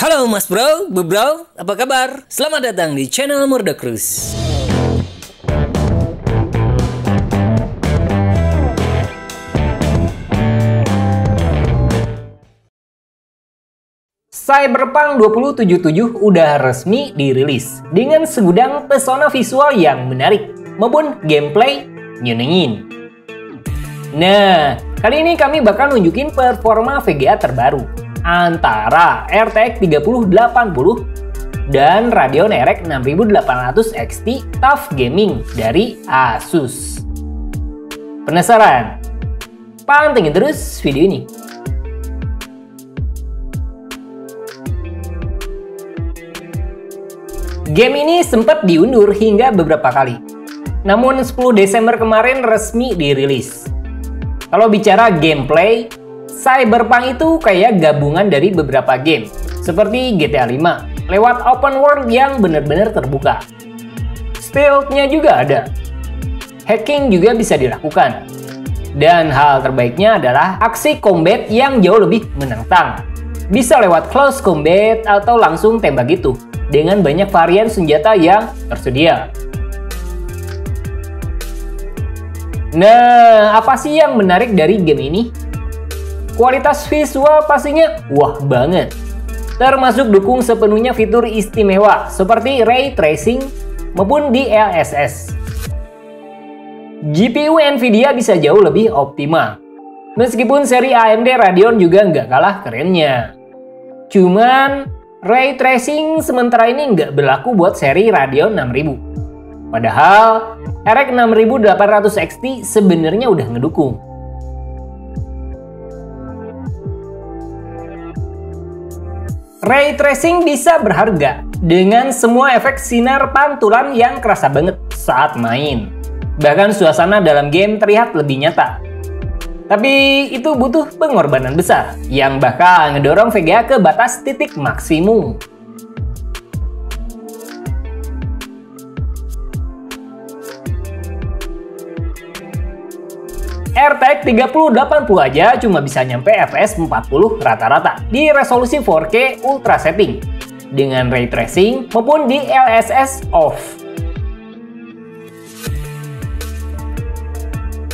Halo Mas Bro, Bu Bro, apa kabar? Selamat datang di channel Murdacruise. Cyberpunk 2077 udah resmi dirilis dengan segudang pesona visual yang menarik maupun gameplay nyenengin. Nah, kali ini kami bakal nunjukin performa VGA terbaru antara RTX 3080 dan Radeon RX 6800 XT TUF Gaming dari Asus. Penasaran? Pantengin terus video ini. Game ini sempat diundur hingga beberapa kali. Namun 10 Desember kemarin resmi dirilis. Kalau bicara gameplay, Cyberpunk itu kayak gabungan dari beberapa game, seperti GTA 5, lewat open world yang benar-benar terbuka. Stealth-nya juga ada. Hacking juga bisa dilakukan. Dan hal terbaiknya adalah aksi combat yang jauh lebih menantang. Bisa lewat close combat atau langsung tembak gitu, dengan banyak varian senjata yang tersedia. Nah, apa sih yang menarik dari game ini? Kualitas visual pastinya wah banget. Termasuk dukung sepenuhnya fitur istimewa seperti Ray Tracing maupun DLSS. GPU Nvidia bisa jauh lebih optimal. Meskipun seri AMD Radeon juga nggak kalah kerennya. Cuman Ray Tracing sementara ini nggak berlaku buat seri Radeon 6000. Padahal RX 6800 XT sebenarnya udah ngedukung. Ray Tracing bisa berharga dengan semua efek sinar pantulan yang kerasa banget saat main. Bahkan suasana dalam game terlihat lebih nyata. Tapi itu butuh pengorbanan besar yang bakal ngedorong VGA ke batas titik maksimum. RTX 3080 aja cuma bisa nyampe FPS 40 rata-rata di resolusi 4K Ultra Setting dengan Ray Tracing maupun DLSS off.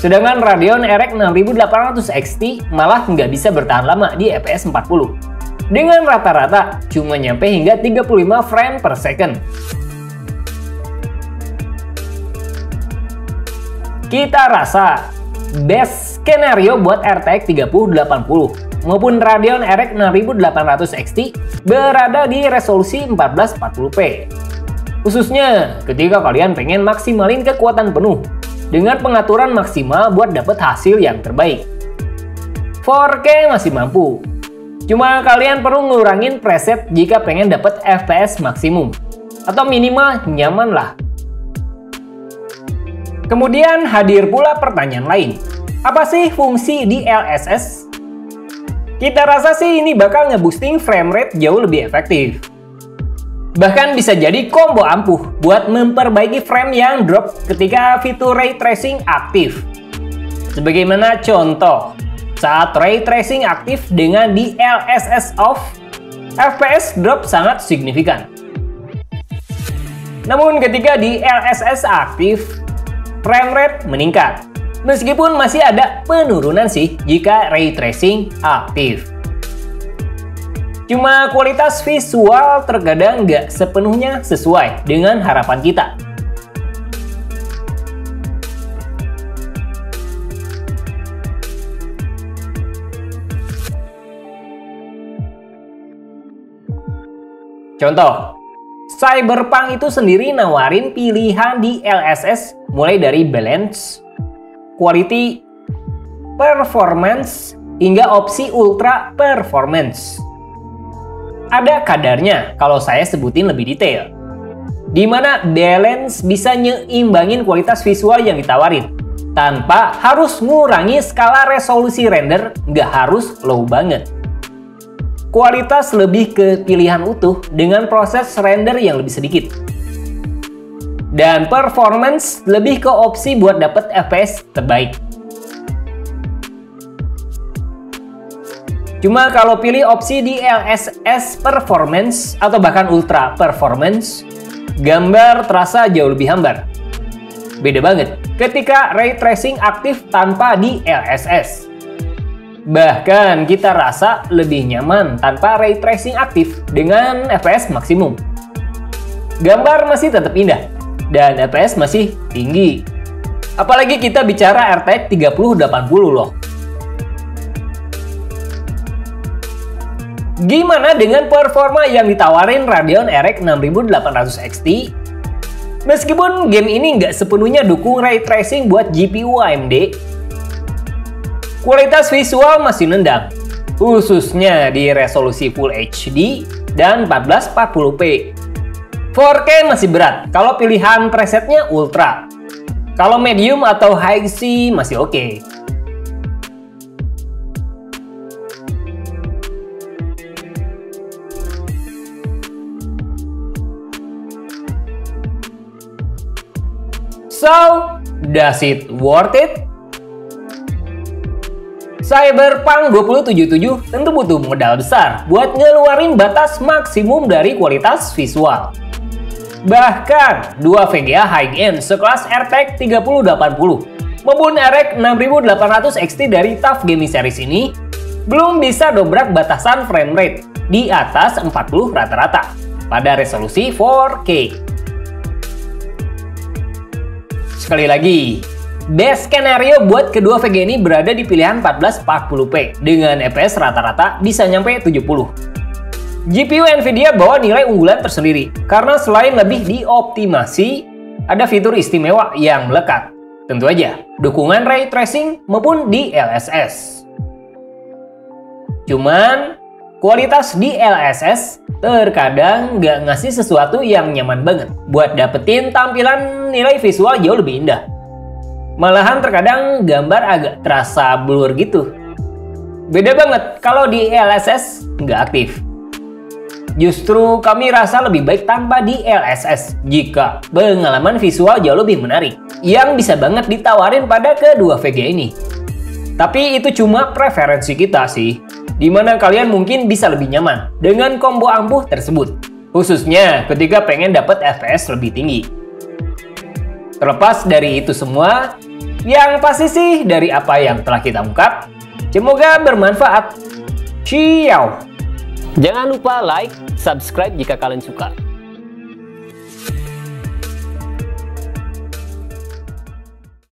Sedangkan Radeon RX 6800 XT malah nggak bisa bertahan lama di FPS 40 dengan rata-rata cuma nyampe hingga 35 frame per second. Kita rasa best skenario buat RTX 3080 maupun Radeon RX 6800 XT berada di resolusi 1440p. Khususnya ketika kalian pengen maksimalin kekuatan penuh dengan pengaturan maksimal buat dapet hasil yang terbaik. 4K masih mampu. Cuma kalian perlu ngurangin preset jika pengen dapet FPS maksimum atau minimal nyaman lah. Kemudian hadir pula pertanyaan lain. Apa sih fungsi DLSS? Kita rasa sih ini bakal ngeboosting frame rate jauh lebih efektif. Bahkan bisa jadi combo ampuh buat memperbaiki frame yang drop ketika fitur Ray Tracing aktif. Sebagaimana contoh, saat Ray Tracing aktif dengan DLSS off, FPS drop sangat signifikan. Namun ketika DLSS aktif, frame rate meningkat. Meskipun masih ada penurunan sih jika Ray Tracing aktif. Cuma kualitas visual terkadang nggak sepenuhnya sesuai dengan harapan kita. Contoh, Cyberpunk itu sendiri nawarin pilihan di DLSS mulai dari balance, quality, performance, hingga opsi ultra performance. Ada kadarnya kalau saya sebutin lebih detail. Di mana balance bisa nyeimbangin kualitas visual yang ditawarin tanpa harus ngurangi skala resolusi render, nggak harus low banget. Kualitas lebih ke pilihan utuh dengan proses render yang lebih sedikit. Dan performance lebih ke opsi buat dapet FPS terbaik. Cuma kalau pilih opsi DLSS Performance atau bahkan Ultra Performance, gambar terasa jauh lebih hambar. Beda banget ketika ray tracing aktif tanpa DLSS. Bahkan kita rasa lebih nyaman tanpa ray tracing aktif dengan FPS maksimum. Gambar masih tetap indah dan FPS masih tinggi. Apalagi kita bicara RTX 3080 loh. Gimana dengan performa yang ditawarin Radeon RX 6800 XT? Meskipun game ini nggak sepenuhnya dukung ray tracing buat GPU AMD, kualitas visual masih nendang, khususnya di resolusi Full HD dan 1440p. 4K masih berat kalau pilihan presetnya Ultra. Kalau medium atau high sih masih oke. So, does it worth it? Cyberpunk 2077 tentu butuh modal besar buat ngeluarin batas maksimum dari kualitas visual. Bahkan, dua VGA high-end sekelas RTX 3080 maupun RX 6800 XT dari TUF Gaming Series ini belum bisa dobrak batasan frame rate di atas 40 rata-rata pada resolusi 4K. Sekali lagi, best skenario buat kedua VGA ini berada di pilihan 1440p dengan FPS rata-rata bisa nyampe 70. GPU Nvidia bawa nilai unggulan tersendiri karena selain lebih dioptimasi, ada fitur istimewa yang melekat. Tentu aja, dukungan ray tracing maupun DLSS. Cuman, kualitas DLSS terkadang nggak ngasih sesuatu yang nyaman banget buat dapetin tampilan nilai visual jauh lebih indah. Malahan terkadang gambar agak terasa blur gitu. Beda banget kalau DLSS nggak aktif. Justru kami rasa lebih baik tanpa DLSS jika pengalaman visual jauh lebih menarik yang bisa banget ditawarin pada kedua VGA ini. Tapi itu cuma preferensi kita sih, dimana kalian mungkin bisa lebih nyaman dengan combo ampuh tersebut, khususnya ketika pengen dapat FPS lebih tinggi. Terlepas dari itu semua, yang pasti sih dari apa yang telah kita ungkap, semoga bermanfaat. Ciao! Jangan lupa like, subscribe jika kalian suka.